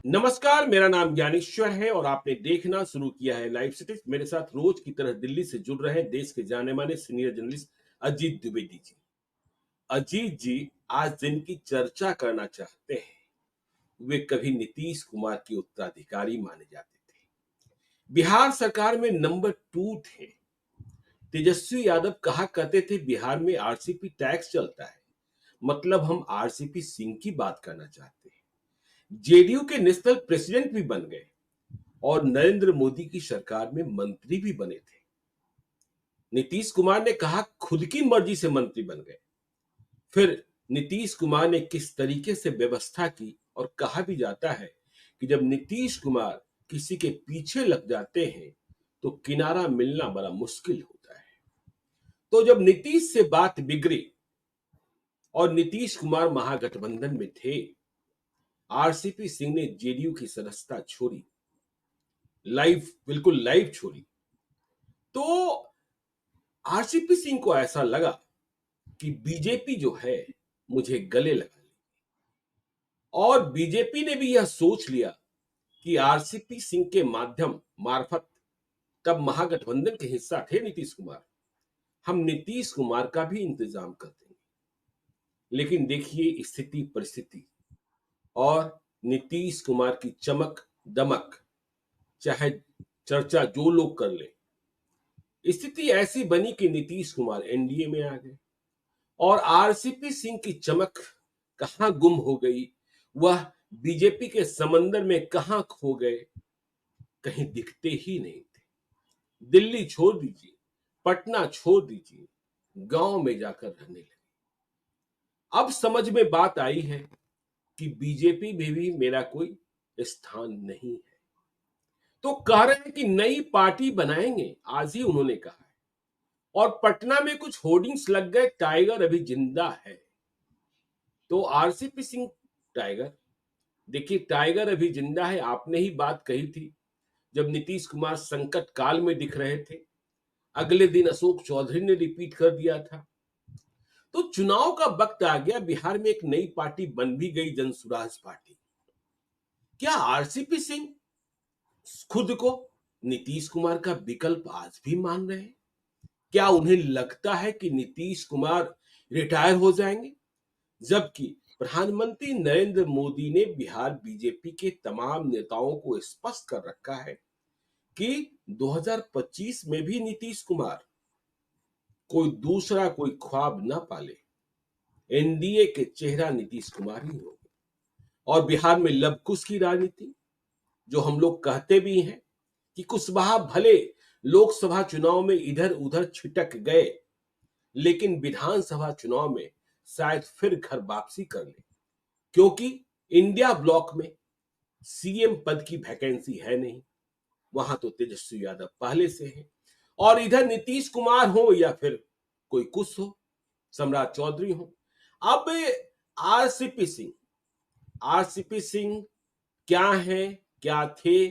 नमस्कार, मेरा नाम ज्ञानेश्वर है और आपने देखना शुरू किया है लाइव सिटी। मेरे साथ रोज की तरह दिल्ली से जुड़ रहे हैं देश के जाने माने सीनियर जर्नलिस्ट अजीत द्विवेदी जी। अजीत जी, आज जिनकी चर्चा करना चाहते हैं, वे कभी नीतीश कुमार के उत्तराधिकारी माने जाते थे। बिहार सरकार में नंबर 2 थे। तेजस्वी यादव कहा करते थे बिहार में आरसीपी टैक्स चलता है, मतलब हम आरसीपी सिंह की बात करना चाहते हैं। जेडीयू के नेशनल प्रेसिडेंट भी बन गए और नरेंद्र मोदी की सरकार में मंत्री भी बने थे। नीतीश कुमार ने कहा खुद की मर्जी से मंत्री बन गए। फिर नीतीश कुमार ने किस तरीके से व्यवस्था की और कहा भी जाता है कि जब नीतीश कुमार किसी के पीछे लग जाते हैं तो किनारा मिलना बड़ा मुश्किल होता है। तो जब नीतीश से बात बिगड़ी और नीतीश कुमार महागठबंधन में थे, आरसीपी सिंह ने जेडीयू की सदस्यता छोड़ी, बिल्कुल लाइव छोड़ी। तो आरसीपी सिंह को ऐसा लगा कि बीजेपी जो है मुझे गले लगा ली और बीजेपी ने भी यह सोच लिया कि आरसीपी सिंह के मार्फत तब महागठबंधन के हिस्सा थे नीतीश कुमार, हम नीतीश कुमार का भी इंतजाम कर देंगे। लेकिन देखिए स्थिति परिस्थिति और नीतीश कुमार की चमक दमक, चाहे चर्चा जो लोग कर ले, स्थिति ऐसी बनी कि नीतीश कुमार एनडीए में आ गए और आरसीपी सिंह की चमक कहां गुम हो गई, वह बीजेपी के समंदर में कहां खो गए, कहीं दिखते ही नहीं थे। दिल्ली छोड़ दीजिए, पटना छोड़ दीजिए, गांव में जाकर रहने लगे। अब समझ में बात आई है कि बीजेपी में भी मेरा कोई स्थान नहीं है। तो कह रहे हैं कि नई पार्टी बनाएंगे, आज ही उन्होंने कहा है। और पटना में कुछ होर्डिंग्स लग गए, टाइगर अभी जिंदा है। तो आरसीपी सिंह टाइगर, देखिए टाइगर अभी जिंदा है, आपने ही बात कही थी जब नीतीश कुमार संकट काल में दिख रहे थे। अगले दिन अशोक चौधरी ने रिपीट कर दिया था। तो चुनाव का वक्त आ गया, बिहार में एक नई पार्टी बन भी गई, जनसुराज पार्टी। क्या आरसीपी सिंह खुद को नीतीश कुमार का विकल्प आज भी मान रहे हैं? क्या उन्हें लगता है कि नीतीश कुमार रिटायर हो जाएंगे? जबकि प्रधानमंत्री नरेंद्र मोदी ने बिहार बीजेपी के तमाम नेताओं को स्पष्ट कर रखा है कि 2025 में भी नीतीश कुमार कोई ख्वाब ना पाले, एनडीए के चेहरा नीतीश कुमार ही होंगे। और बिहार में लवकुश की राजनीति, जो हम लोग कहते भी हैं कि कुशवाहा भले लोकसभा चुनाव में इधर उधर छिटक गए, लेकिन विधानसभा चुनाव में शायद फिर घर वापसी कर ले, क्योंकि इंडिया ब्लॉक में सीएम पद की वैकेंसी है नहीं, वहां तो तेजस्वी यादव पहले से है। और इधर नीतीश कुमार हो या फिर कोई कुछ हो, सम्राट चौधरी हो। अब आरसीपी सिंह आरसीपी सिंह क्या है, क्या थे,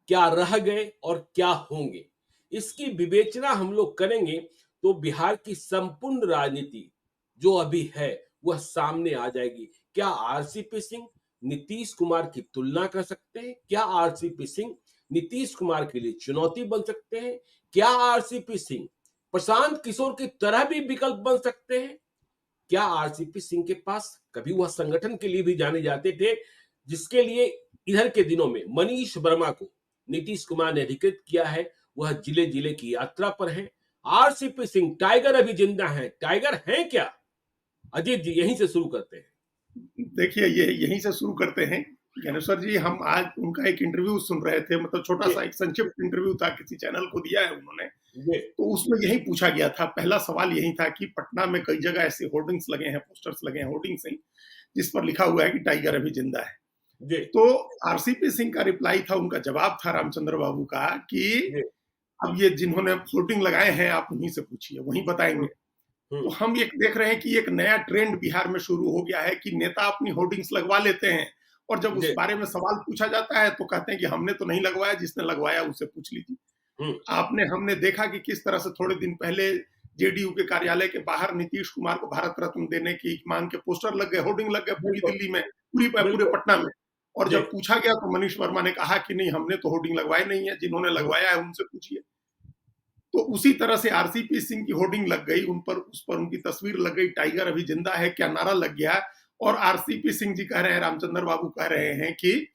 क्या रह गए और क्या होंगे, इसकी विवेचना हम लोग करेंगे तो बिहार की संपूर्ण राजनीति जो अभी है वह सामने आ जाएगी। क्या आरसीपी सिंह नीतीश कुमार की तुलना कर सकते हैं? क्या आरसीपी सिंह नीतीश कुमार के लिए चुनौती बन सकते हैं? क्या आरसीपी सिंह प्रशांत किशोर की तरह भी विकल्प बन सकते हैं? क्या आरसीपी सिंह के पास, कभी वह संगठन के लिए भी जाने जाते थे, जिसके लिए इधर के दिनों में मनीष वर्मा को नीतीश कुमार ने अधिकृत किया है, वह जिले जिले की यात्रा पर है। आरसीपी सिंह टाइगर अभी जिंदा है, टाइगर हैं क्या? अजीत जी, यहीं से शुरू करते हैं। देखिए, ये यहीं से शुरू करते हैं। ज्ञानेश्वर जी, हम आज उनका एक इंटरव्यू सुन रहे थे, मतलब छोटा सा एक संक्षिप्त इंटरव्यू था, किसी चैनल को दिया है उन्होंने। तो उसमें यही पूछा गया था, पहला सवाल यही था कि पटना में कई जगह ऐसे होर्डिंग्स लगे हैं, पोस्टर्स लगे हैं, होर्डिंग्स नहीं, जिस पर लिखा हुआ है कि टाइगर अभी जिंदा है। तो आरसीपी सिंह का रिप्लाई था, उनका जवाब था रामचंद्र बाबू का कि अब ये जिन्होंने होर्डिंग लगाए हैं आप उन्हीं से पूछिए, वही बताएंगे। तो हम एक देख रहे हैं कि एक नया ट्रेंड बिहार में शुरू हो गया है कि नेता अपनी होर्डिंग्स लगवा लेते हैं और जब उस बारे में सवाल पूछा जाता है तो कहते हैं कि हमने तो नहीं लगवाया, जिसने लगवाया उससे पूछ लीजिए। हमने देखा कि किस तरह से थोड़े दिन पहले जेडीयू के कार्यालय के बाहर नीतीश कुमार को भारत रत्न देने की मांग के पोस्टर लग गए, होर्डिंग लग गए पूरी दिल्ली में, पूरे पटना में। और जब पूछा गया तो मनीष वर्मा ने कहा कि नहीं, हमने तो होर्डिंग लगवाए नहीं है, जिन्होंने लगवाया है उनसे पूछिए। तो उसी तरह से आरसीपी सिंह की होर्डिंग लग गई, उस पर उनकी तस्वीर लग गई, टाइगर अभी जिंदा है क्या नारा लग गया, और आरसीपी सिंह जी कह रहे हैं, रामचंद्र बाबू कह रहे हैं कि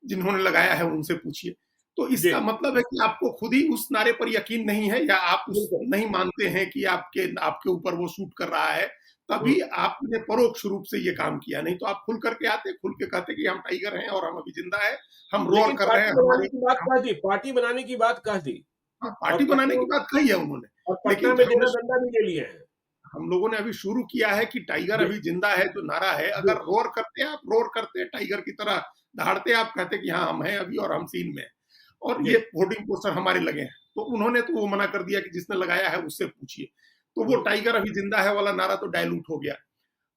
जिन्होंने लगाया है उनसे पूछिए। तो इसका मतलब है कि आपको खुद ही उस नारे पर यकीन नहीं है, या आप नहीं मानते हैं कि आपके ऊपर वो शूट कर रहा है, तभी आपने परोक्ष रूप से ये काम किया। नहीं तो आप खुल करके आते, खुल के कहते कि हम टाइगर हैं और हम अभी जिंदा है, हम रोर कर रहे हैं, पार्टी बनाने की बात कह दी। हाँ, पार्टी बनाने की बात कही है उन्होंने, और पटना में डेरा डंडा भी ले लिए हैं। हम लोगों ने अभी शुरू किया है कि टाइगर अभी जिंदा है, जो नारा है, अगर रोर करते आप, रोर करते टाइगर की तरह दहाड़ते आप, कहते कि हाँ हम हैं अभी और हम सीन में, और ये होर्डिंग पोस्टर हमारे लगे हैं, तो उन्होंने तो वो मना कर दिया कि जिसने लगाया है उससे पूछिए। तो वो टाइगर अभी जिंदा है वाला नारा तो डायलूट हो गया।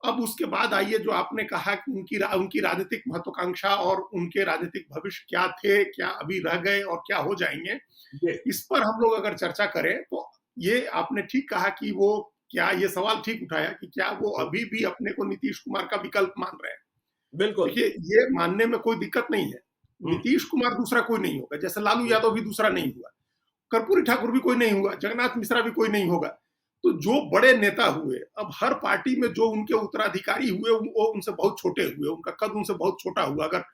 अब उसके बाद आइए जो आपने कहा कि उनकी राजनीतिक महत्वाकांक्षा और उनके राजनीतिक भविष्य क्या थे, क्या अभी रह गए और क्या हो जाएंगे, इस पर हम लोग अगर चर्चा करें तो ये आपने ठीक कहा कि वो क्या, ये सवाल ठीक उठाया कि क्या वो अभी भी अपने को नीतीश कुमार का विकल्प मान रहे हैं। बिल्कुल, देखिए ये मानने में कोई दिक्कत नहीं है, नीतीश कुमार दूसरा कोई नहीं होगा, जैसे लालू यादव भी दूसरा नहीं हुआ, कर्पूरी ठाकुर भी कोई नहीं हुआ, जगन्नाथ मिश्रा भी कोई नहीं होगा। तो जो बड़े नेता हुए, अब हर पार्टी में जो उनके उत्तराधिकारी हुए वो उनसे बहुत छोटे हुए, उनका कद उनसे बहुत छोटा हुआ। अगर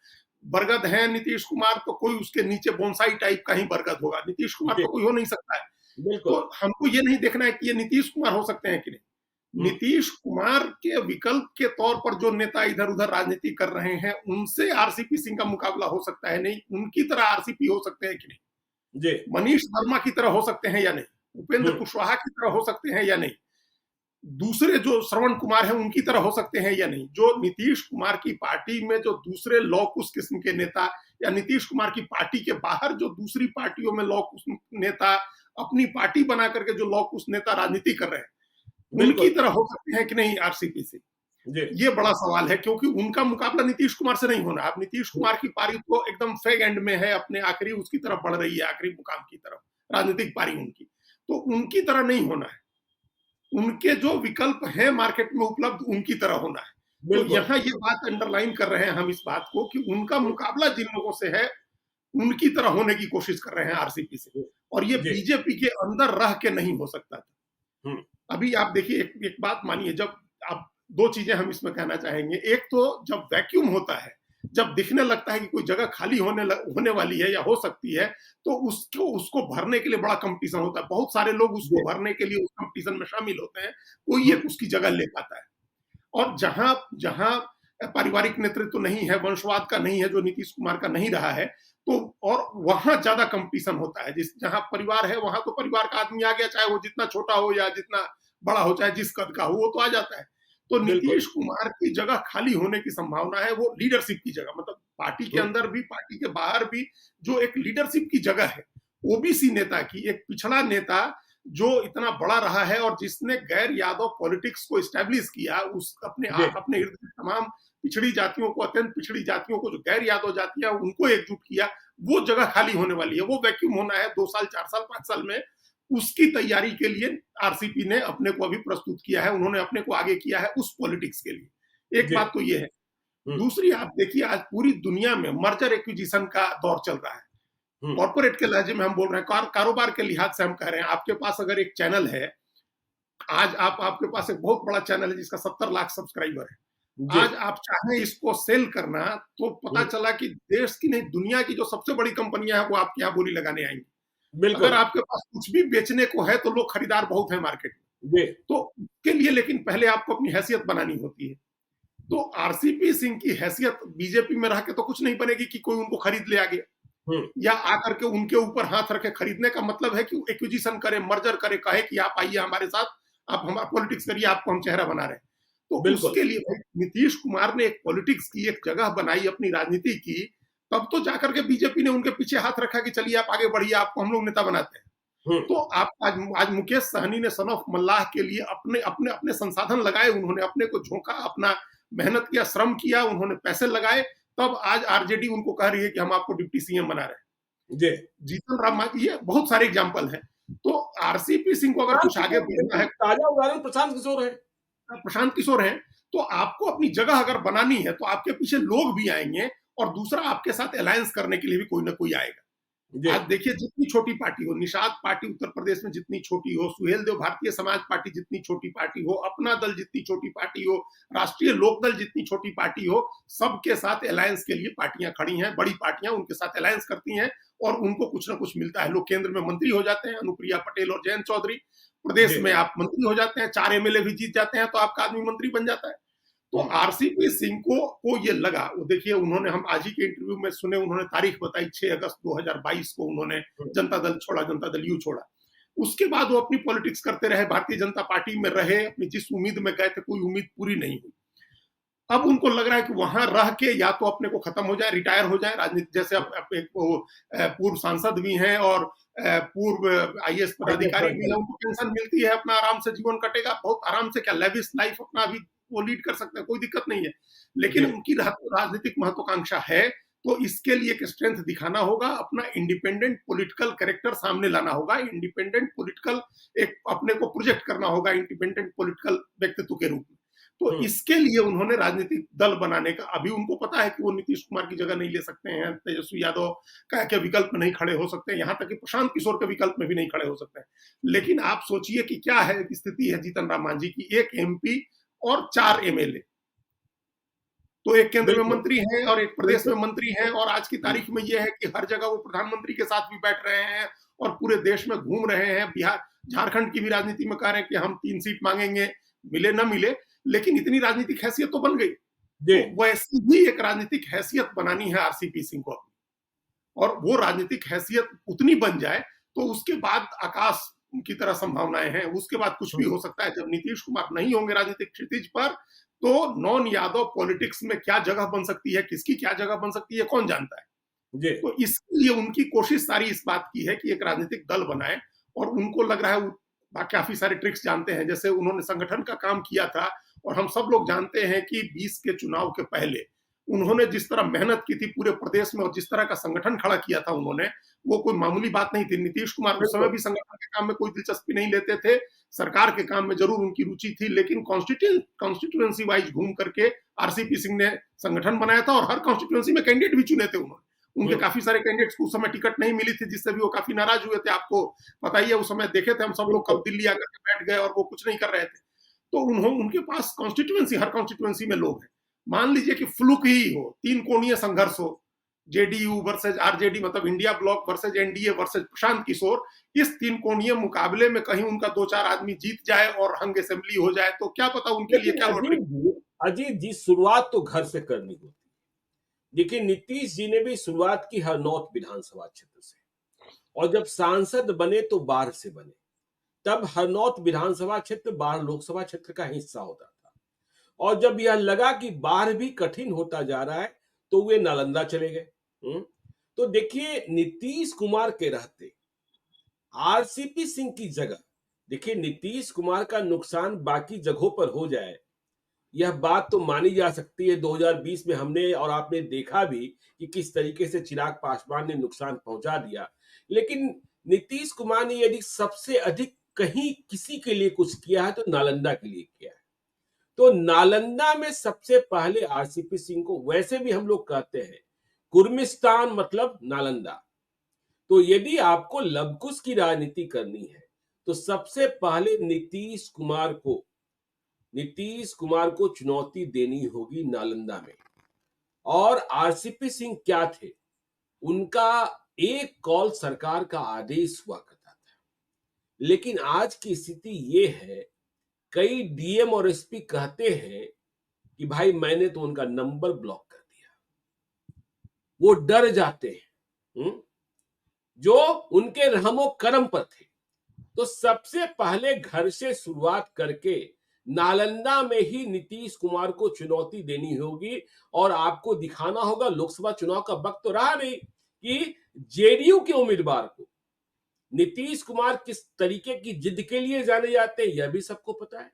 बरगद है नीतीश कुमार तो कोई उसके नीचे बोनसाई टाइप का ही बरगद होगा, नीतीश कुमार तो कोई हो नहीं सकता है। तो हमको ये नहीं देखना है कि ये नीतीश कुमार हो सकते हैं कि नहीं। नीतीश कुमार के विकल्प के तौर पर जो नेता इधर उधर राजनीति कर रहे हैं, उनसे आरसीपी सिंह का मुकाबला हो सकता है, नहीं उनकी तरह आरसीपी हो सकते हैं कि नहीं, मनीष वर्मा की तरह हो सकते हैं या नहीं, उपेंद्र कुशवाहा की तरह हो सकते हैं या नहीं, दूसरे जो श्रवण कुमार हैं उनकी तरह हो सकते हैं या नहीं, जो नीतीश कुमार की पार्टी में जो दूसरे लौकुश किस्म के नेता, या नीतीश कुमार की पार्टी के बाहर जो दूसरी पार्टियों में लौकुश नेता, अपनी पार्टी बना करके जो लौकुश नेता राजनीति कर रहे हैं, उनकी तरह हो सकते हैं कि नहीं आरसीपी से, ये बड़ा सवाल है। क्योंकि उनका मुकाबला नीतीश कुमार से नहीं होना। अब नीतीश कुमार की पारी तो एकदम फेग एंड में है, अपने आखिरी उसकी तरफ बढ़ रही है, आखिरी मुकाम की तरफ राजनीतिक पारी उनकी, तो उनकी तरह नहीं होना है। उनके जो विकल्प हैं मार्केट में उपलब्ध, उनकी तरह होना है। तो यहाँ ये बात अंडरलाइन कर रहे हैं हम इस बात को कि उनका मुकाबला जिन लोगों से है उनकी तरह होने की कोशिश कर रहे हैं आरसीपी से, और ये बीजेपी के अंदर रह के नहीं हो सकता था। अभी आप देखिए एक बात मानिए, जब आप दो चीजें हम इसमें कहना चाहेंगे। एक तो जब वैक्यूम होता है, जब दिखने लगता है कि कोई जगह खाली होने वाली है या हो सकती है, तो उसको भरने के लिए बड़ा कंपटीशन होता है, बहुत सारे लोग उसको भरने के लिए उस कंपटीशन में शामिल होते हैं, कोई एक उसकी जगह ले पाता है। और जहां जहां पारिवारिक नेतृत्व नहीं है, वंशवाद का नहीं है, जो नीतीश कुमार का नहीं रहा है, तो और वहां ज्यादा कंपटीशन होता है। जहां परिवार है वहां तो परिवार का आदमी आ गया, चाहे वो जितना छोटा हो या जितना बड़ा हो, चाहे जिस कद का हो, वो तो आ जाता है। तो नीतीश कुमार की जगह खाली होने की संभावना है, वो लीडरशिप की जगह, मतलब पार्टी के अंदर भी पार्टी के बाहर भी जो एक लीडरशिप की जगह है, ओबीसी नेता की, एक पिछड़ा नेता जो इतना बड़ा रहा है और जिसने गैर यादव पॉलिटिक्स को एस्टैब्लिश किया, उस अपने इर्द गिर्द तमाम पिछड़ी जातियों को, अत्यंत पिछड़ी जातियों को, जो गैर यादव जातियां, उनको एकजुट किया, वो जगह खाली होने वाली है, वो वैक्यूम होना है 2 साल 4 साल 5 साल में। उसकी तैयारी के लिए आरसीपी ने अपने को अभी प्रस्तुत किया है, उन्होंने अपने को आगे किया है उस पॉलिटिक्स के लिए। एक बात तो ये है। दूसरी, आप देखिए आज पूरी दुनिया में मर्जर एक्विजिशन का दौर चल रहा है। कॉर्पोरेट के लहजे में हम बोल रहे हैं, कारोबार के लिहाज से हम कह रहे हैं, आपके पास अगर एक चैनल है, आज आपके पास एक बहुत बड़ा चैनल है जिसका 70 लाख सब्सक्राइबर है, आज आप चाहें इसको सेल करना, तो पता चला कि देश की नहीं दुनिया की जो सबसे बड़ी कंपनियां हैं वो आपके यहाँ बोली लगाने आएंगी। अगर आपके पास कुछ भी बेचने को है तो लोग खरीदार बहुत है मार्केट में, तो उसके लिए लेकिन पहले आपको अपनी हैसियत बनानी होती है। तो आरसीपी सिंह की हैसियत बीजेपी में रह के तो कुछ नहीं बनेगी कि कोई उनको खरीद ले आगे, या आकर के उनके ऊपर हाथ रखे। खरीदने का मतलब है कि एक्विजिशन करे, मर्जर करे, कहे कि आप आइए हमारे साथ, आप हमारा पॉलिटिक्स करिए, आपको हम चेहरा बना रहे हैं। तो उसके लिए नीतीश कुमार ने एक पॉलिटिक्स की एक जगह बनाई, अपनी राजनीति की, तब तो जाकर के बीजेपी ने उनके पीछे हाथ रखा कि चलिए आप आगे बढ़िए, आपको हम लोग नेता बनाते हैं। तो आप आज मुकेश सहनी ने सन ऑफ मल्लाह के लिए अपने अपने अपने संसाधन लगाए, उन्होंने अपने को झोंका, अपना मेहनत किया, श्रम किया, उन्होंने पैसे लगाए, तब आज आरजेडी उनको कह रही है कि हम आपको डिप्टी सीएम बना रहे हैं। जीतन राम मांझी, ये बहुत सारे एग्जाम्पल हैं। तो आरसीपी सिंह को अगर कुछ आगे बढ़ना है, ताजा उदाहरण प्रशांत किशोर है। प्रशांत किशोर हैं, तो आपको अपनी जगह अगर बनानी है तो आपके पीछे लोग भी आएंगे, और दूसरा आपके साथ अलायंस करने के लिए भी कोई ना कोई आएगा। आज देखिए जितनी छोटी पार्टी हो, निषाद पार्टी उत्तर प्रदेश में जितनी छोटी हो, सुहेल देव भारतीय समाज पार्टी जितनी छोटी पार्टी हो, अपना दल जितनी छोटी पार्टी हो, राष्ट्रीय लोकदल जितनी छोटी पार्टी हो, सबके साथ अलायंस के लिए पार्टियां खड़ी हैं, बड़ी पार्टियां उनके साथ अलायंस करती हैं और उनको कुछ ना कुछ मिलता है। लोग केंद्र में मंत्री हो जाते हैं, अनुप्रिया पटेल और जयंत चौधरी, प्रदेश में आप मंत्री हो जाते हैं, 4 एमएलए भी जीत जाते हैं तो आपका आदमी मंत्री बन जाता है। तो आरसीपी सिंह को ये लगा, वो देखिए उन्होंने, हम आज ही के इंटरव्यू में सुने, उन्होंने तारीख बताई 6 अगस्त 2022 को उन्होंने जनता दल छोड़ा, जनता दल यू छोड़ा। उसके बाद वो अपनी पॉलिटिक्स करते रहे, भारतीय जनता पार्टी में रहे, अपनी जिस उम्मीद में गए थे कोई उम्मीद पूरी नहीं हुई। अब उनको लग रहा है कि वहां रह के या तो अपने को खत्म हो जाए, रिटायर हो जाए राजनीति, जैसे अब एक पूर्व सांसद भी हैं और पूर्व आईएएस पदाधिकारी भी हैं, उनको पेंशन मिलती है, अपना आराम से जीवन कटेगा, बहुत आराम से, क्या लेविश लाइफ अपना भी वो लीड कर सकते हैं, कोई दिक्कत नहीं है। लेकिन उनकी राजनीतिक महत्वाकांक्षा है, तो इसके लिए एक स्ट्रेंथ दिखाना होगा, अपना इंडिपेंडेंट पॉलिटिकल कैरेक्टर सामने लाना होगा, इंडिपेंडेंट पॉलिटिकल एक अपने को प्रोजेक्ट करना होगा इंडिपेंडेंट पॉलिटिकल व्यक्तित्व के रूप में। तो इसके लिए उन्होंने राजनीतिक दल बनाने का, अभी उनको पता है कि वो नीतीश कुमार की जगह नहीं ले सकते हैं, तेजस्वी यादव का विकल्प में नहीं खड़े हो सकते हैं, यहां तक कि प्रशांत किशोर के विकल्प में भी नहीं खड़े हो सकते हैं। लेकिन आप सोचिए कि क्या है स्थिति है जीतन राम मांझी की, 1 एमपी और 4 एमएलए, तो एक केंद्र में मंत्री हैं और एक प्रदेश में मंत्री हैं, और आज की तारीख में यह है कि हर जगह वो प्रधानमंत्री के साथ भी बैठ रहे हैं और पूरे देश में घूम रहे हैं। बिहार, झारखंड की भी राजनीति में कह रहे हैं कि हम 3 सीट मांगेंगे, मिले ना मिले, लेकिन इतनी राजनीतिक हैसियत तो बन गई। तो वैसी ही एक राजनीतिक हैसियत बनानी है आरसीपी सिंह को, और वो राजनीतिक हैसियत उतनी बन जाए तो उसके बाद आकाश की तरह संभावनाएं हैं, उसके बाद कुछ भी हो सकता है। जब नीतीश कुमार नहीं होंगे राजनीतिक क्षितिज पर, तो नॉन यादव पॉलिटिक्स में क्या जगह बन सकती है, किसकी क्या जगह बन सकती है, कौन जानता है। तो इसलिए उनकी कोशिश सारी इस बात की है कि एक राजनीतिक दल बनाए, और उनको लग रहा है काफी सारे ट्रिक्स जानते हैं, जैसे उन्होंने संगठन का काम किया था, और हम सब लोग जानते हैं कि 20 के चुनाव के पहले उन्होंने जिस तरह मेहनत की थी पूरे प्रदेश में और जिस तरह का संगठन खड़ा किया था उन्होंने, वो कोई मामूली बात नहीं थी। नीतीश कुमार उस समय भी संगठन के काम में कोई दिलचस्पी नहीं लेते थे, सरकार के काम में जरूर उनकी रुचि थी, लेकिन कॉन्स्टिट्यूएंसी वाइज घूम करके आरसीपी सिंह ने संगठन बनाया था, और हर कॉन्स्टिट्यूएंसी में कैंडिडेट भी चुने थे उन्होंने। उनके काफी सारे कैंडिडेट्स को उस समय टिकट नहीं मिली थी, जिससे भी वो काफी नाराज हुए थे। आपको पता ही है, उस समय देखे थे हम सब लोग कब दिल्ली आकर के बैठ गए और वो कुछ नहीं कर रहे थे। तो उनके पास कॉन्स्टिट्यूएंसी, हर कॉन्स्टिट्यूएंसी में लोग हैं। मान लीजिए कि फ्लूक ही हो, 3 कोणीय संघर्ष हो, जेडीयू वर्सेज आरजेडी, मतलब India bloc versus NDA versus Prashant Kishor, इस 3 कोणीय मुकाबले में कहीं उनका 2-4 आदमी जीत जाए और हंग असेंबली हो जाए, तो क्या पता उनके लिए क्या लॉटरी। अजीत जी, शुरुआत तो घर से करनी होती है। देखिए, नीतीश जी ने भी शुरुआत की हरनौत विधानसभा क्षेत्र से, और जब सांसद बने तो बाढ़ से बने। तब हरनौत विधानसभा क्षेत्र बाढ़ लोकसभा क्षेत्र का हिस्सा होता था, और जब यह लगा कि बाढ़ भी कठिन होता जा रहा है तो वे नालंदा चले गए। तो देखिए, नीतीश कुमार के रहते आरसीपी सिंह की जगह, देखिए नीतीश कुमार का नुकसान बाकी जगहों पर हो जाए, यह बात तो मानी जा सकती है। 2020 में हमने और आपने देखा भी कि किस तरीके से चिराग पासवान ने नुकसान पहुंचा दिया, लेकिन नीतीश कुमार ने यदि सबसे अधिक कहीं किसी के लिए कुछ किया है तो नालंदा के लिए किया है। तो नालंदा में सबसे पहले आरसीपी सिंह को, वैसे भी हम लोग कहते हैं कुर्मिस्तान मतलब नालंदा, तो यदि आपको लवकुश की राजनीति करनी है तो सबसे पहले नीतीश कुमार को चुनौती देनी होगी नालंदा में। और आरसीपी सिंह क्या थे, उनका एक कॉल सरकार का आदेश हुआ करता था, लेकिन आज की स्थिति ये है, कई डीएम और एसपी कहते हैं कि भाई मैंने तो उनका नंबर ब्लॉक कर दिया, वो डर जाते हैं जो उनके रहमो करम पर थे। तो सबसे पहले घर से शुरुआत करके नालंदा में ही नीतीश कुमार को चुनौती देनी होगी, और आपको दिखाना होगा, लोकसभा चुनाव का वक्त तो रहा नहीं, कि जेडीयू के उम्मीदवार को नीतीश कुमार किस तरीके की जिद के लिए जाने जाते हैं, यह भी सबको पता है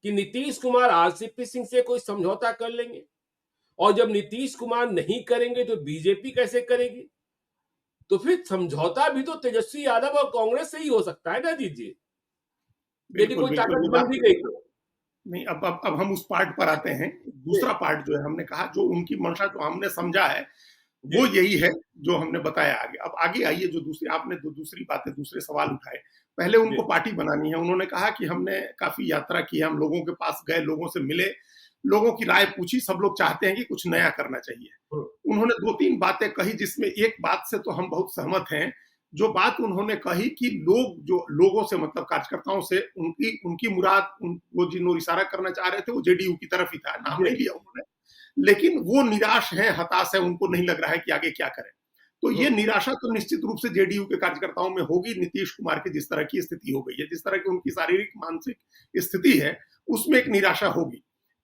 कि नीतीश कुमार आरसीपी सिंह से कोई समझौता कर लेंगे, और जब नीतीश कुमार नहीं करेंगे तो बीजेपी कैसे करेगी। तो फिर समझौता भी तो तेजस्वी यादव और कांग्रेस से ही हो सकता है ना। दीजिए, यदि कोई ताकत बन भी गई तो नहीं, अब हम उस पार्ट पर आते हैं। दूसरा पार्ट जो है हमने कहा जो उनकी मंशा जो हमने समझा है, वो यही है जो हमने बताया आगे। अब आगे आइए जो दूसरी आपने जो दूसरी बातें दूसरे सवाल उठाए। पहले उनको पार्टी बनानी है। उन्होंने कहा कि हमने काफ़ी यात्रा की है, हम लोगों के पास गए, लोगों से मिले, लोगों की राय पूछी, सब लोग चाहते हैं कि कुछ नया करना चाहिए। उन्होंने 2-3 बातें कही जिसमें एक बात से तो हम बहुत सहमत हैं। जो बात उन्होंने कही कि लोग जो लोगों से मतलब कार्यकर्ताओं से उनकी उनकी मुराद वो जिन्हों इशारा करना चाह रहे थे वो जेडीयू की तरफ ही था, नाम नहीं लिया उन्होंने। लेकिन वो निराश है, हताश है, उनको नहीं लग रहा है कि आगे क्या करें। तो ये निराशा तो निश्चित रूप से जेडीयू के कार्यकर्ताओं में होगी, नीतीश कुमार की जिस तरह की स्थिति हो गई है, जिस तरह की उनकी शारीरिक मानसिक स्थिति है, उसमें एक निराशा होगी।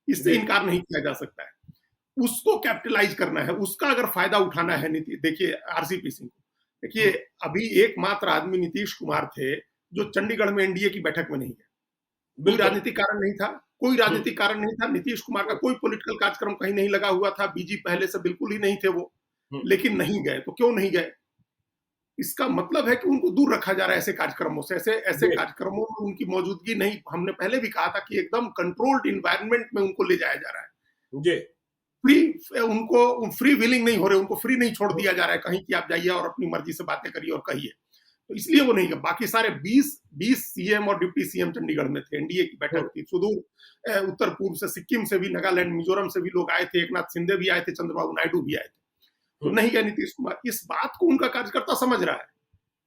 इससे इनकार नहीं किया जा सकता है। उसको कैपिटलाइज करना है, उसका अगर फायदा उठाना है नीति देखिए आरसीपी सिंह को। देखिए अभी एकमात्र आदमी नीतीश कुमार थे जो चंडीगढ़ में एनडीए की बैठक में नहीं गए। कोई राजनीतिक कारण नहीं था, कोई राजनीतिक कारण नहीं था। नीतीश कुमार का कोई पॉलिटिकल कार्यक्रम कहीं नहीं लगा हुआ था। बीजी पहले से बिल्कुल ही नहीं थे वो, लेकिन नहीं गए। तो क्यों नहीं गए? इसका मतलब है कि उनको दूर रखा जा रहा है ऐसे कार्यक्रमों से। ऐसे ऐसे कार्यक्रमों में उनकी मौजूदगी नहीं, हमने पहले भी कहा था कि एकदम कंट्रोल्ड एनवायरनमेंट में उनको ले जाया जा रहा है। जी। उनको फ्री विलिंग नहीं हो रहे, उनको फ्री नहीं छोड़ दिया जा रहा है कहीं कि आप जाइए और अपनी मर्जी से बातें करिए और कहिए। तो इसलिए वो नहीं गए। बाकी सारे 20 सीएम और डिप्टी सीएम चंडीगढ़ में थे, एनडीए की बैठक थी। सुदूर उत्तर पूर्व से, सिक्किम से भी, नागालैंड, मिजोरम से भी लोग आए थे। एकनाथ शिंदे भी आए थे, चंद्रबाबू नायडू भी आए थे। तो नहीं गए नीतीश कुमार। इस बात को उनका कार्यकर्ता समझ रहा है।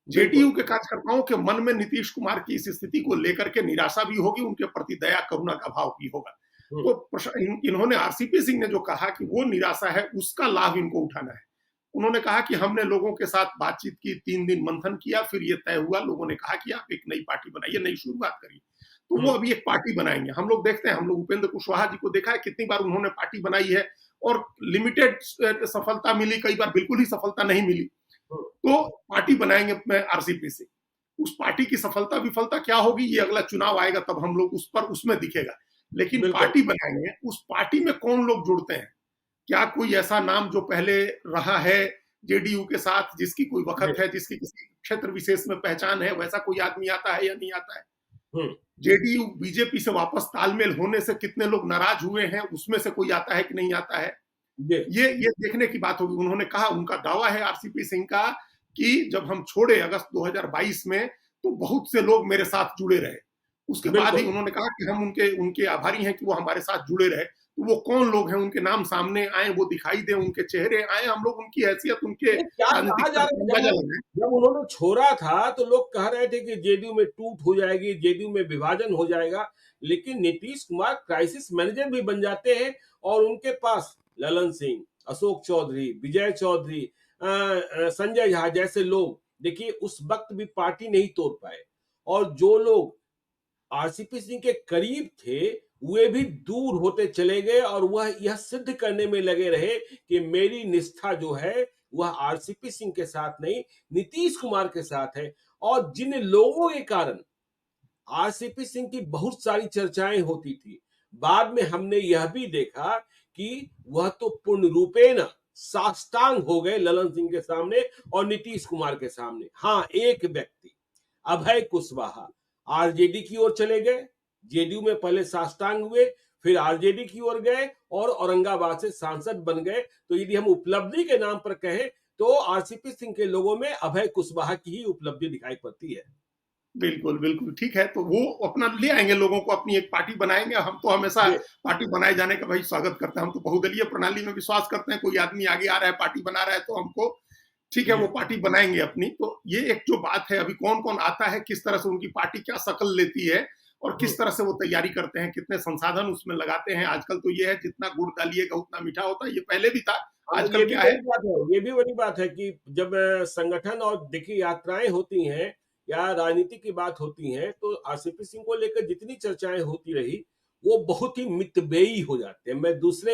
जेडीयू के कार्यकर्ताओं के मन में नीतीश कुमार की इस स्थिति को लेकर के निराशा भी होगी, उनके प्रति दया करुणा का भाव भी होगा। तो इन्होंने आरसीपी सिंह ने जो कहा कि वो निराशा है, उसका लाभ इनको उठाना है। उन्होंने कहा कि हमने लोगों के साथ बातचीत की, 3 दिन मंथन किया, फिर ये तय हुआ, लोगों ने कहा कि आप एक नई पार्टी बनाइए, नई शुरुआत करिए। तो वो अभी एक पार्टी बनाएंगे। हम लोग देखते हैं, हम लोग उपेंद्र कुशवाहा जी को देखा है कितनी बार उन्होंने पार्टी बनाई है और लिमिटेड सफलता मिली, कई बार बिल्कुल ही सफलता नहीं मिली। तो पार्टी बनाएंगे आरसीपी से। उस पार्टी की सफलता विफलता क्या होगी ये अगला चुनाव आएगा तब हम लोग उसमें दिखेगा। लेकिन पार्टी बनाएंगे, उस पार्टी में कौन लोग जुड़ते हैं? क्या कोई ऐसा नाम जो पहले रहा है जेडीयू के साथ, जिसकी कोई वक्त है, जिसकी किसी क्षेत्र विशेष में पहचान है, वैसा कोई आदमी आता है या नहीं आता है? जेडीयू बीजेपी से वापस तालमेल होने से कितने लोग नाराज हुए हैं, उसमें से कोई आता है कि नहीं आता है? ये देखने की बात होगी। उन्होंने कहा, उनका दावा है आरसीपी सिंह का कि जब हम छोड़े अगस्त 2022 में तो बहुत से लोग मेरे साथ जुड़े रहे। उसके बाद ही उन्होंने कहा कि हम उनके आभारी हैं कि वो हमारे साथ जुड़े रहे। तो वो कौन लोग हैं, उनके नाम सामने आए, वो दिखाई दे, उनके चेहरे आए, हम लोग उनकी हैसियत, उनके जब उन्होंने छोड़ा था तो लोग कह रहे थे कि जेडीयू में टूट हो जाएगी, जेडीयू में विभाजन हो जाएगा। लेकिन नीतीश कुमार क्राइसिस मैनेजर भी बन जाते हैं और उनके पास ललन सिंह, अशोक चौधरी, विजय चौधरी, संजय झा जैसे लोग देखिए उस वक्त भी पार्टी नहीं तोड़ पाए। और जो लोग आरसीपी सिंह के करीब थे वे भी दूर होते चले गए और वह यह सिद्ध करने में लगे रहे कि मेरी निष्ठा जो है वह आरसीपी सिंह के साथ नहीं, नीतीश कुमार के साथ है। और जिन लोगों के कारण आरसीपी सिंह की बहुत सारी चर्चाएं होती थी, बाद में हमने यह भी देखा कि वह तो पूर्ण रूपेण साष्टांग हो गए ललन सिंह के सामने और नीतीश कुमार के सामने। हाँ, एक व्यक्ति अभय कुशवाहा आरजेडी की ओर चले गए, जेडीयू में पहले साष्टांग हुए, फिर आरजेडी की ओर गए और औरंगाबाद से सांसद बन गए। तो यदि हम उपलब्धि के नाम पर कहें तो आरसीपी सिंह के लोगों में अभय कुशवाहा की ही उपलब्धि दिखाई पड़ती है। बिल्कुल, बिल्कुल ठीक है। तो वो अपना ले आएंगे लोगों को, अपनी एक पार्टी बनाएंगे। हम तो हमेशा पार्टी बनाए जाने का भाई स्वागत करते हैं। हम तो बहुदलीय प्रणाली में विश्वास करते हैं। कोई आदमी आगे आ रहा है, पार्टी बना रहा है, तो हमको ठीक है वो पार्टी बनाएंगे अपनी। तो ये एक जो बात है, अभी कौन कौन आता है, किस तरह से उनकी पार्टी क्या शक्ल लेती है और किस तरह से वो तैयारी करते हैं, कितने संसाधन उसमें लगाते हैं। आजकल तो ये है जितना गुड़ डालिएगा उतना मीठा होता है, ये पहले भी था। आजकल क्या है, ये भी बड़ी बात है कि जब संगठन और देखिए यात्राएं होती हैं या राजनीति की बात होती है तो आरसीपी सिंह को लेकर जितनी चर्चाएं होती रही वो बहुत ही मितबेई हो जाते हैं। मैं दूसरे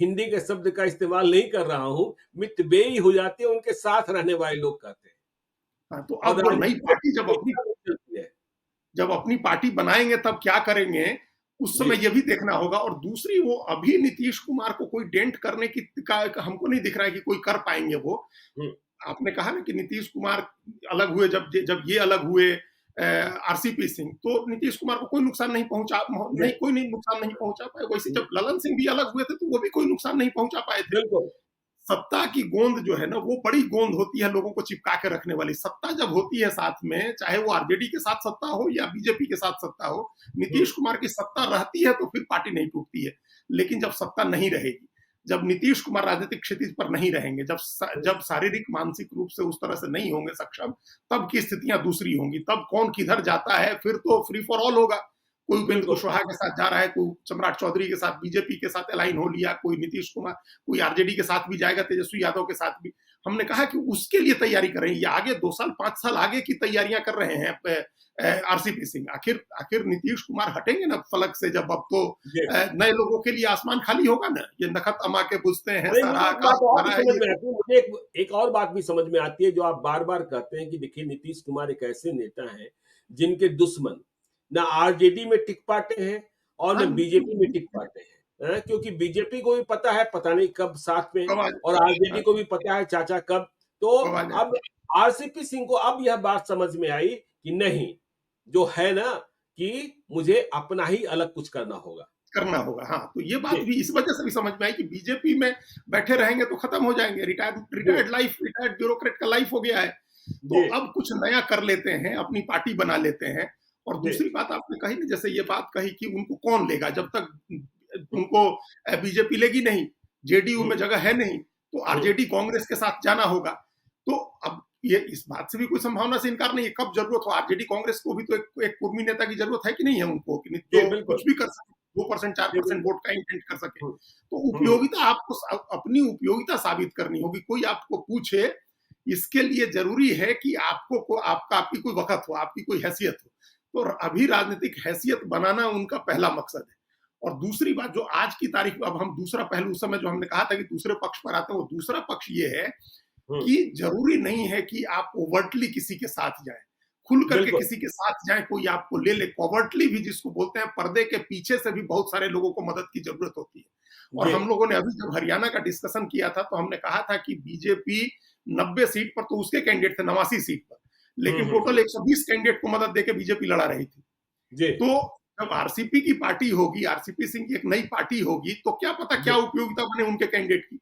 हिंदी के शब्द का इस्तेमाल नहीं कर रहा हूं, मितबेई हो जाते हैं, उनके साथ रहने वाले लोग कहते हैं। तो अब वो नई पार्टी जब अपनी पार्टी बनाएंगे तब क्या करेंगे, उस समय ये भी देखना होगा। और दूसरी, वो अभी नीतीश कुमार को कोई डेंट करने की हमको नहीं दिख रहा है कि कोई कर पाएंगे वो। आपने कहा ना कि नीतीश कुमार अलग हुए, जब ये अलग हुए, आरसीपी सिंह, तो नीतीश कुमार को कोई नुकसान नहीं पहुंचा, नहीं कोई नहीं नुकसान नहीं पहुंचा पाए। वैसे जब ललन सिंह भी अलग हुए थे तो वो भी कोई नुकसान नहीं पहुंचा पाए थे। बिल्कुल। सत्ता की गोंद जो है ना, वो बड़ी गोंद होती है लोगों को चिपका के रखने वाली। सत्ता जब होती है साथ में, चाहे वो आरजेडी के साथ सत्ता हो या बीजेपी के साथ सत्ता हो, नीतीश कुमार की सत्ता रहती है तो फिर पार्टी नहीं टूटती है। लेकिन जब सत्ता नहीं रहेगी, जब नीतीश कुमार राजनीतिक क्षितिज पर नहीं रहेंगे, जब शारीरिक मानसिक रूप से उस तरह से नहीं होंगे सक्षम, तब की स्थितियां दूसरी होंगी। तब कौन किधर जाता है, फिर तो फ्री फॉर ऑल होगा। कोई उपेंद्र कुशवाहा के साथ जा रहा है, कोई सम्राट चौधरी के साथ, बीजेपी के साथ अलाइन हो लिया, कोई नीतीश कुमार, कोई आरजेडी के साथ भी जाएगा, तेजस्वी यादव के साथ भी। हमने कहा कि उसके लिए तैयारी कर रहे हैं, ये आगे 2 साल 5 साल आगे की तैयारियां कर रहे हैं आरसीपी सिंह। आखिर नीतीश कुमार हटेंगे ना फलक से, जब अब तो नए लोगों के लिए आसमान खाली होगा ना। ये नखत अमा के बुझते हैं सारा आकाश। मुझे एक और बात भी समझ में आती है, जो आप बार बार कहते हैं कि देखिए नीतीश कुमार एक ऐसे नेता हैं जिनके दुश्मन ना आरजेडी में टिक पाते हैं और न बीजेपी में टिक पाते हैं, क्योंकि बीजेपी को भी पता है पता नहीं कब साथ में, और आरजेडी को भी पता है चाचा कब। तो अब आरसीपी सिंह को अब यह बात समझ में आई कि नहीं, जो है ना, कि मुझे अपना ही अलग कुछ करना होगा। हाँ, तो ये बात भी इस वजह से भी समझ में आई कि बीजेपी में बैठे रहेंगे तो खत्म हो जाएंगे। रिटायर्ड ब्यूरोक्रेट का लाइफ हो गया है, तो अब कुछ नया कर लेते हैं, अपनी पार्टी बना लेते हैं। और दूसरी बात आपने कही ना, जैसे ये बात कही कि उनको कौन लेगा, जब तक उनको बीजेपी लेगी नहीं, जेडीयू में जगह है नहीं, तो आरजेडी कांग्रेस के साथ जाना होगा। तो अब ये इस बात से भी कोई संभावना से इनकार नहीं है, कब जरूरत हो आरजेडी कांग्रेस को भी तो एक कुर्मी नेता की जरूरत है कि नहीं है उनको, कि तो कुछ भी कर सके, 2% 4% वोट का इंटेंट कर सके। तो उपयोगिता, आपको अपनी उपयोगिता साबित करनी होगी। कोई आपको पूछे, इसके लिए जरूरी है कि आपकी कोई वक़्त हो, आपकी कोई हैसियत हो। तो अभी राजनीतिक हैसियत बनाना उनका पहला मकसद है। और दूसरी बात जो आज की तारीख में, अब हम दूसरा पहलू, उस समय जो हमने कहा था कि दूसरे पक्ष पर आते हैं, वो दूसरा पक्ष ये है कि जरूरी नहीं है कि आप ओवरटली किसी के साथ जाएं, खुल करके किसी के साथ जाएं, कोई आपको ले ले। कॉवर्टली भी जिसको बोलते हैं, पर्दे के पीछे से भी बहुत सारे लोगों को मदद की जरूरत होती है। और हम लोगों ने अभी जब हरियाणा का डिस्कशन किया था, तो हमने कहा था कि बीजेपी 90 सीट पर तो उसके कैंडिडेट थे, 89 सीट पर, लेकिन टोटल 120 कैंडिडेट को मदद देके बीजेपी लड़ा रही थी। तो जब आरसीपी की पार्टी होगी, आरसीपी सिंह की एक नई पार्टी होगी, तो क्या पता क्या उपयोगिता बने उनके कैंडिडेट की।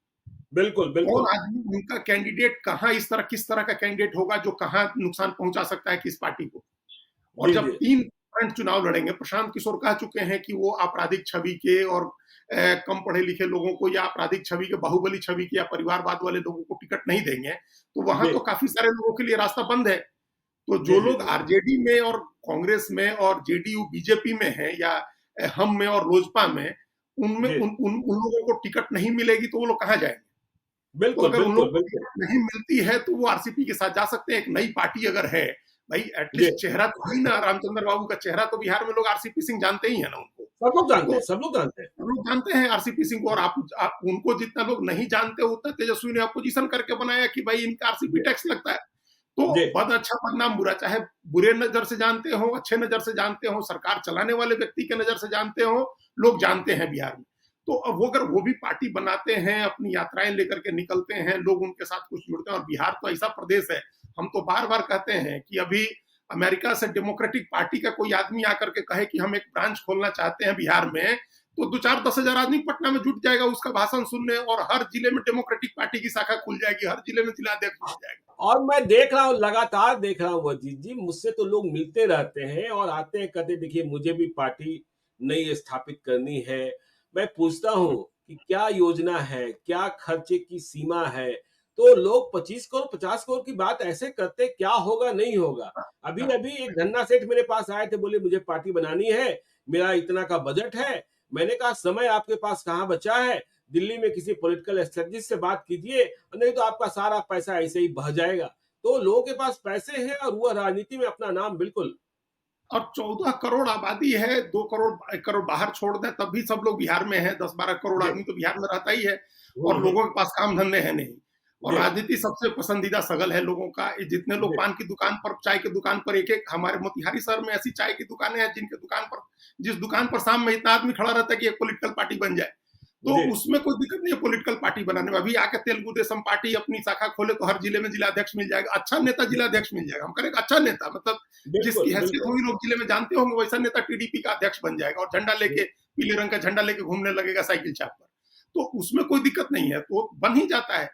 बिल्कुल बिल्कुल। कौन आदमी, उनका कैंडिडेट कहां, किस तरह का कैंडिडेट होगा जो कहां नुकसान पहुंचा सकता है किस पार्टी को। और जब 3 फ्रंट चुनाव लड़ेंगे, प्रशांत किशोर कह चुके हैं कि वो आपराधिक छवि के और कम पढ़े लिखे लोगों को, या आपराधिक छवि के, बाहुबली छवि के या परिवारवाद वाले लोगों को टिकट नहीं देंगे। तो वहां तो काफी सारे लोगों के लिए रास्ता बंद है। तो जो लोग आरजेडी में और कांग्रेस में और जेडीयू बीजेपी में है, या हम में और लोजपा में, उनमें उन लोगों को टिकट नहीं मिलेगी, तो वो लोग कहां जाएंगे। बिल्कुल, तो अगर उन लोगों को टिकट नहीं मिलती है तो वो आरसीपी के साथ जा सकते हैं। एक नई पार्टी अगर है भाई, एटलीस्ट चेहरा तो है ना, रामचंद्र बाबू का चेहरा तो बिहार में लोग आरसीपी सिंह जानते ही है ना उनको। सब लोग जानते हैं, सब लोग जानते हैं आरसीपी सिंह को। और आप उनको जितना लोग नहीं जानते, उतना तेजस्वी ने अपोजिशन करके बनाया कि भाई इनका आरसीपी टैक्स लगता है। तो बद अच्छा बदनाम बुरा, चाहे बुरे नजर से जानते हो, अच्छे नजर से जानते हो, सरकार चलाने वाले व्यक्ति के नजर से जानते हो, लोग जानते हैं बिहार में। तो अब अगर वो भी पार्टी बनाते हैं, अपनी यात्राएं लेकर के निकलते हैं, लोग उनके साथ कुछ जुड़ते हैं। और बिहार तो ऐसा प्रदेश है, हम तो बार बार कहते हैं कि अभी अमेरिका से डेमोक्रेटिक पार्टी का कोई आदमी आकर के कहे कि हम एक ब्रांच खोलना चाहते हैं बिहार में, तो 2-4-10 हजार आदमी पटना में जुट जाएगा उसका भाषण सुनने, और हर जिले में डेमोक्रेटिक पार्टी की शाखा खुल जाएगी, हर जिले में जिलाध्यक्ष खुल जाएगा। और मैं देख रहा हूँ, लगातार देख रहा हूँ अजीत जी, मुझसे तो लोग मिलते रहते हैं और आते हैं, कहते देखिए मुझे भी पार्टी नई स्थापित करनी है। मैं पूछता हूँ कि क्या योजना है, क्या खर्चे की सीमा है, तो लोग 25 करोड़ 50 करोड़ की बात ऐसे करते, क्या होगा नहीं होगा। अभी एक धन्ना सेठ मेरे पास आए थे, बोले मुझे पार्टी बनानी है, मेरा इतना का बजट है। मैंने कहा समय आपके पास कहाँ बचा है, दिल्ली में किसी पॉलिटिकल स्ट्रेटजिस्ट से बात कीजिए, नहीं तो आपका सारा पैसा ऐसे ही बह जाएगा। तो लोगों के पास पैसे हैं और वह राजनीति में अपना नाम बिल्कुल। और 14 करोड़ आबादी है, 2 करोड़ 1 करोड़ बाहर छोड़ दें तब भी सब लोग बिहार में है। 10-12 करोड़ आदमी तो बिहार में रहता ही है, और लोगों के पास काम धंधे है नहीं। और राजनीति सबसे पसंदीदा सगल है लोगों का। जितने लोग पान की दुकान पर, चाय की दुकान पर, एक हमारे मोतिहारी शहर में ऐसी चाय की दुकानें हैं जिस दुकान पर शाम में इतना आदमी खड़ा रहता है कि एक पॉलिटिकल पार्टी बन जाए। तो उसमें कोई दिक्कत नहीं है पॉलिटिकल पार्टी बनाने में। अभी आके तेलुगु देशम पार्टी अपनी शाखा खोले तो हर जिले में जिलाध्यक्ष मिल जाएगा, अच्छा नेता जिलाध्यक्ष मिल जाएगा। हम करेंगे अच्छा नेता, मतलब जिसकी हैसियत होगी लोग जिले में जानते होंगे, वैसा नेता टीडीपी का अध्यक्ष बन जाएगा और झंडा लेके, पीले रंग का झंडा लेके घूमने लगेगा साइकिल चाप पर। तो उसमें कोई दिक्कत नहीं है, तो बन ही जाता है।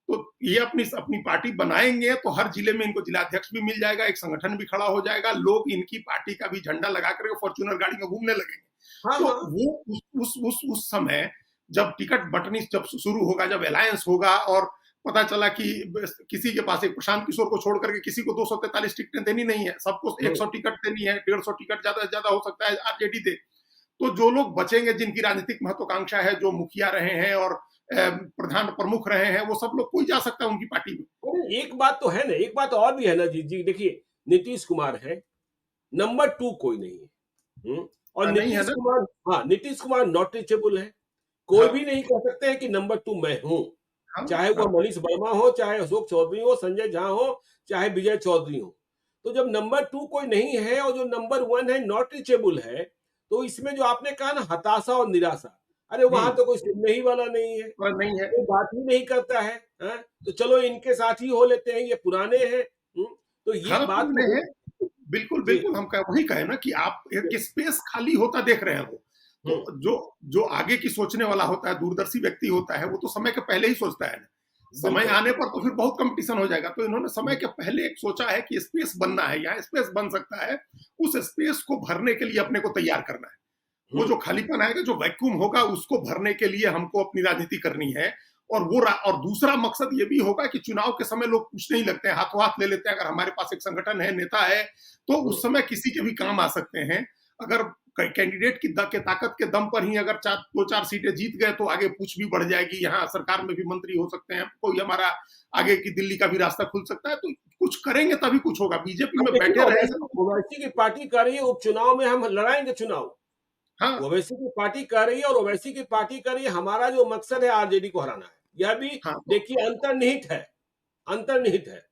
तो ये अपनी अपनी पार्टी बनाएंगे तो हर जिले में इनको जिलाध्यक्ष भी मिल जाएगा, एक संगठन भी खड़ा हो जाएगा, लोग इनकी पार्टी का भी झंडा लगा करके फॉर्च्यूनर गाड़ी में घूमने लगेंगे। तो वो उस समय जब टिकट बंटनी जब शुरू होगा, जब अलायंस होगा और पता चला कि किसी के पास, एक प्रशांत किशोर को छोड़ करके किसी को 243 टिकटें देनी नहीं है, सबको 100 टिकट देनी है, 150 टिकट ज्यादा से ज्यादा हो सकता है आरजेडी दे। तो जो लोग बचेंगे, जिनकी राजनीतिक महत्वाकांक्षा है, जो मुखिया रहे हैं और प्रधान प्रमुख रहे हैं, वो सब लोग कोई जा सकता है उनकी पार्टी में। एक बात तो है ना, एक बात और भी है ना जी, देखिए नीतीश कुमार है, नंबर 2 कोई नहीं है। और नीतीश कुमार, हाँ, नीतीश कुमार नॉट रीचेबल है। कोई भी नहीं कह सकते हैं कि नंबर 2 मैं हूं, चाहे वो मनीष वर्मा हो, चाहे अशोक चौधरी हो, संजय झा हो, चाहे विजय चौधरी हो। तो जब नंबर 2 कोई नहीं है और जो नंबर 1 है नॉट रीचेबल है, तो इसमें जो आपने कहा ना हताशा और निराशा, अरे वहां तो कोई सुनने ही वाला नहीं है, कोई बात ही नहीं करता है। तो चलो इनके साथ ही हो लेते हैं, ये पुराने हैं। तो ये बात तो है। बिल्कुल बिल्कुल, हम वही कहे ना कि आप एक स्पेस खाली होता देख रहे हैं वो। तो जो आगे की सोचने वाला होता है, दूरदर्शी व्यक्ति होता है, वो तो समय के पहले ही सोचता है ना। समय आने पर तो फिर बहुत कंपटीशन हो जाएगा। तो इन्होंने समय के पहले एक सोचा है कि स्पेस बनना है, यहाँ स्पेस बन सकता है, उस स्पेस को भरने के लिए अपने को तैयार करना है। वो जो खालीपन आएगा, जो वैक्यूम होगा, उसको भरने के लिए हमको अपनी राजनीति करनी है। और दूसरा मकसद ये भी होगा कि चुनाव के समय लोग पूछने ही लगते हैं, हाथों हाथ ले लेते हैं। अगर हमारे पास एक संगठन है, नेता है, तो उस समय किसी के भी काम आ सकते हैं। अगर कैंडिडेट की ताकत के दम पर ही अगर 2-4 सीटें जीत गए तो आगे पूछ भी बढ़ जाएगी, यहाँ सरकार में भी मंत्री हो सकते हैं, कोई हमारा आगे की दिल्ली का भी रास्ता खुल सकता है। तो कुछ करेंगे तभी कुछ होगा। बीजेपी में बैठे रहे, ओवैसी की पार्टी कर रही है उपचुनाव में हम लड़ाएंगे चुनाव। हाँ, ओवैसी की पार्टी कर रही है, और ओवैसी की पार्टी कर रही है, हमारा जो मकसद है आरजेडी को हराना है। यह भी देखिए अंतर्निहित है, अंतर्निहित है।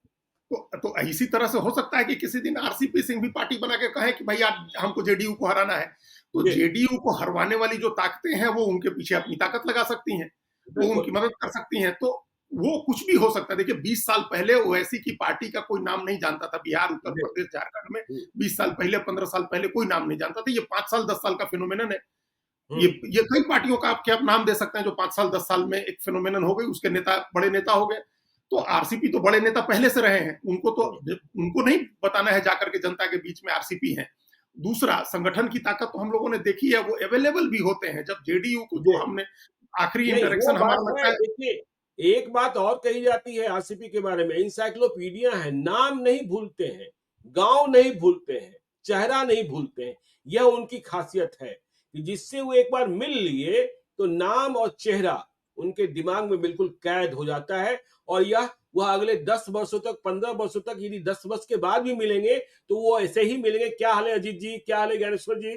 तो इसी तरह से हो सकता है कि किसी दिन आरसीपी सिंह भी पार्टी बना के कहे कि भाई आप हमको जेडीयू को हराना है। तो जेडीयू को हरवाने वाली जो ताकतें हैं, वो उनके पीछे अपनी ताकत लगा सकती हैं, वो उनकी मदद कर सकती हैं। तो वो कुछ भी हो सकता है। देखिए 20 साल पहले ओवैसी की पार्टी का कोई नाम नहीं जानता था बिहार, उत्तर प्रदेश, झारखंड में। 20 साल पहले, 15 साल पहले कोई नाम नहीं जानता था। ये 5 साल 10 साल का फिनोमेनन है। ये कई पार्टियों का आप नाम दे सकते हैं जो 5 साल 10 साल में एक फिनोमेनन हो गई, उसके नेता बड़े नेता हो गए। तो आरसीपी तो बड़े नेता पहले से रहे हैं, उनको नहीं बताना है जाकर के जनता के बीच में आरसीपी है। दूसरा, संगठन की ताकत तो हम लोगों ने देखी है, वो अवेलेबल भी होते हैं। जब जेडीयू को जो हमने आखिरी इंटरेक्शन हमारा लगता है। देखिए एक बात और कही जाती है आरसीपी के बारे में, इंसाइक्लोपीडिया है, नाम नहीं भूलते हैं, गांव नहीं भूलते हैं, चेहरा नहीं भूलते हैं। यह उनकी खासियत है कि जिससे वो एक बार मिल लिए तो नाम और चेहरा उनके दिमाग में बिल्कुल कैद हो जाता है। और यह वह अगले 10 वर्षों तक, 15 वर्षों तक, यदि 10 वर्ष के बाद भी मिलेंगे तो वो ऐसे ही मिलेंगे। क्या हाल है अजीत जी, क्या हाल है ज्ञानेश्वर जी?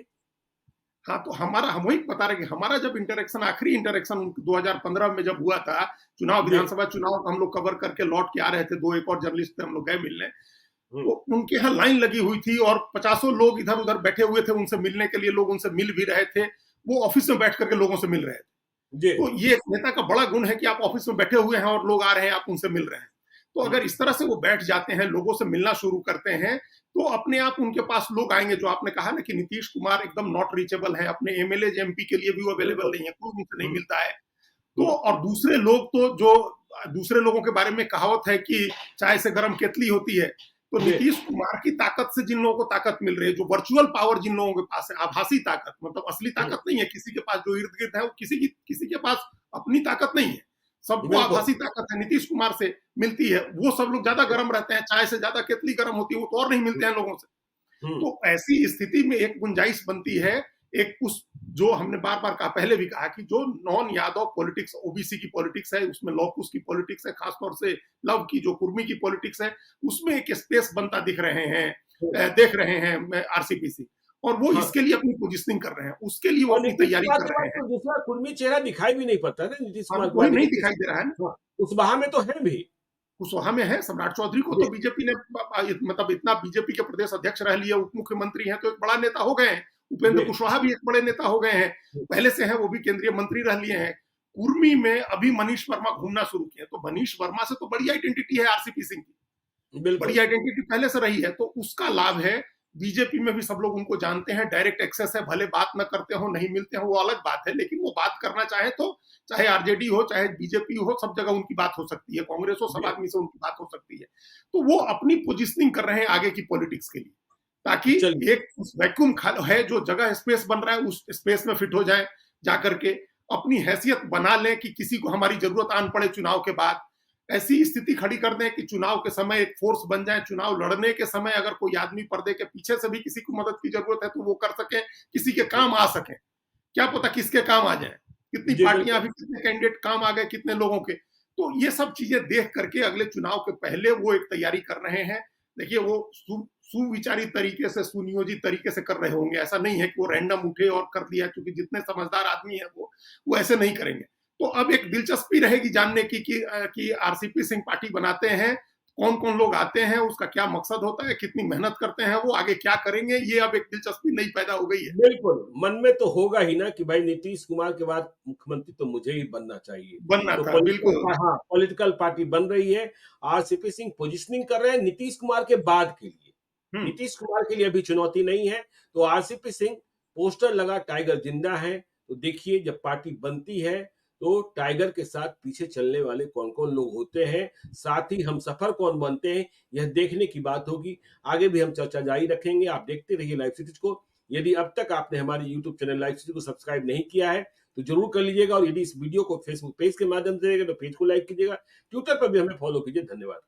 हाँ, तो हम वही बता रहे कि हमारा जब इंटरेक्शन, आखिरी इंटरेक्शन 2015 में जब हुआ था, चुनाव, विधानसभा चुनाव हम लोग कवर करके लौट के आ रहे थे, 2 एक और जर्नलिस्ट थे, हम लोग गए मिलने। तो उनके यहाँ लाइन लगी हुई थी और 50 लोग इधर उधर बैठे हुए थे उनसे मिलने के लिए। लोग उनसे मिल भी रहे थे, वो ऑफिस में बैठ करके लोगों से मिल रहे थे। तो ये एक नेता का बड़ा गुण है कि आप ऑफिस में बैठे हुए हैं और लोग आ रहे हैं, आप उनसे मिल रहे हैं। तो अगर इस तरह से वो बैठ जाते हैं, लोगों से मिलना शुरू करते हैं, तो अपने आप उनके पास लोग आएंगे। जो आपने कहा ना कि नीतीश कुमार एकदम नॉट रीचेबल है, अपने एमएलए एमपी के लिए भी वो अवेलेबल नहीं है, कोई उनसे नहीं मिलता है। तो और दूसरे लोग, तो जो दूसरे लोगों के बारे में कहावत है कि चाय से गर्म केतली होती है। तो नीतीश कुमार की ताकत से जिन लोगों को ताकत मिल रही है, जो वर्चुअल पावर जिन लोगों के पास है, आभासी ताकत, मतलब असली ताकत नहीं है किसी के पास, जो इर्द गिर्द है वो किसी के पास अपनी ताकत नहीं है, सबको आभासी ताकत है, नीतीश कुमार से मिलती है। वो सब लोग ज्यादा गर्म रहते हैं, चाय से ज्यादा केतली गर्म होती है, वो तो और नहीं मिलते हैं लोगों से। तो ऐसी स्थिति में एक गुंजाइश बनती है, एक उस जो हमने बार बार कहा, पहले भी कहा कि जो नॉन यादव पॉलिटिक्स, ओबीसी की पॉलिटिक्स है, उसमें लॉकुश की पॉलिटिक्स है, खासतौर से लव की, जो कुर्मी की पॉलिटिक्स है, उसमें एक स्पेस बनता देख रहे हैं आरसीपी, और वो इसके लिए अपनी पोजीशनिंग कर रहे हैं, उसके लिए वो अपनी तैयारी कर रहे हैं। दूसरा कुर्मी चेहरा दिखाई भी नहीं पड़ता ना नीतीश कुमार, कोई नहीं दिखाई दे रहा है ना। कुशवाहा में तो है भी, कुशवाहा में है। सम्राट चौधरी को तो बीजेपी ने, मतलब इतना बीजेपी के प्रदेश अध्यक्ष रह लिया, उप मुख्यमंत्री हैं, तो एक बड़ा नेता हो गए हैं। उपेंद्र कुशवाहा भी एक बड़े नेता हो गए हैं, पहले से हैं, वो भी केंद्रीय मंत्री रह लिए हैं। उर्मी में अभी मनीष वर्मा घूमना शुरू किए, तो मनीष वर्मा से तो बड़ी आइडेंटिटी है आरसीपी सिंह की, बड़ी आइडेंटिटी पहले से रही है, तो उसका लाभ है। बीजेपी में भी सब लोग उनको जानते हैं, डायरेक्ट एक्सेस है, भले बात न करते हो, नहीं मिलते हो, वो अलग बात है, लेकिन वो बात करना चाहे तो चाहे आरजेडी हो, चाहे बीजेपी हो, सब जगह उनकी बात हो सकती है, कांग्रेस हो, सब आदमी से उनकी बात हो सकती है। तो वो अपनी पोजिशनिंग कर रहे हैं आगे की पॉलिटिक्स के लिए, ताकि एक वैक्यूम है, जो जगह स्पेस बन रहा है, उस स्पेस में फिट हो जाए, जाकर के अपनी हैसियत बना लें कि किसी को हमारी जरूरत आन पड़े चुनाव के बाद, ऐसी स्थिति खड़ी कर दें कि चुनाव के समय एक फोर्स बन जाए, चुनाव लड़ने के समय अगर कोई आदमी पर्दे के पीछे से भी किसी को मदद की जरूरत है तो वो कर सके, किसी के काम आ सके। क्या पता किसके काम आ जाए, कितनी पार्टियां अभी, कितने कैंडिडेट काम आ गए, कितने लोगों के। तो ये सब चीजें देख करके अगले चुनाव के पहले वो एक तैयारी कर रहे हैं। देखिए वो सुविचारित तरीके से, सुनियोजित तरीके से कर रहे होंगे, ऐसा नहीं है कि वो रैंडम उठे और कर दिया, क्योंकि जितने समझदार आदमी है वो ऐसे नहीं करेंगे। तो अब एक दिलचस्पी रहेगी जानने की कि आरसीपी सिंह पार्टी बनाते हैं, कौन कौन लोग आते हैं, उसका क्या मकसद होता है, कितनी मेहनत करते हैं, वो आगे क्या करेंगे, ये अब एक दिलचस्पी नई पैदा हो गई है। बिल्कुल, मन में तो होगा ही ना कि भाई नीतीश कुमार के बाद मुख्यमंत्री तो मुझे ही बनना चाहिए, बनना तो था, बिल्कुल। हाँ, पॉलिटिकल पार्टी बन रही है। आरसीपी सिंह पोजिशनिंग कर रहे हैं नीतीश कुमार के बाद के लिए। नीतीश कुमार के लिए अभी चुनौती नहीं है, तो आरसीपी सिंह पोस्टर लगा, टाइगर जिंदा है। तो देखिए जब पार्टी बनती है तो टाइगर के साथ पीछे चलने वाले कौन कौन लोग होते हैं, साथ ही हम सफर कौन बनते हैं, यह देखने की बात होगी। आगे भी हम चर्चा जारी रखेंगे, आप देखते रहिए लाइव सिटीज को। यदि अब तक आपने हमारे यूट्यूब चैनल लाइव सिटी को सब्सक्राइब नहीं किया है तो जरूर कर लीजिएगा, और यदि इस वीडियो को फेसबुक पेज के माध्यम से देखेंगे तो पेज को लाइक कीजिएगा, ट्विटर पर भी हमें फॉलो कीजिए। धन्यवाद।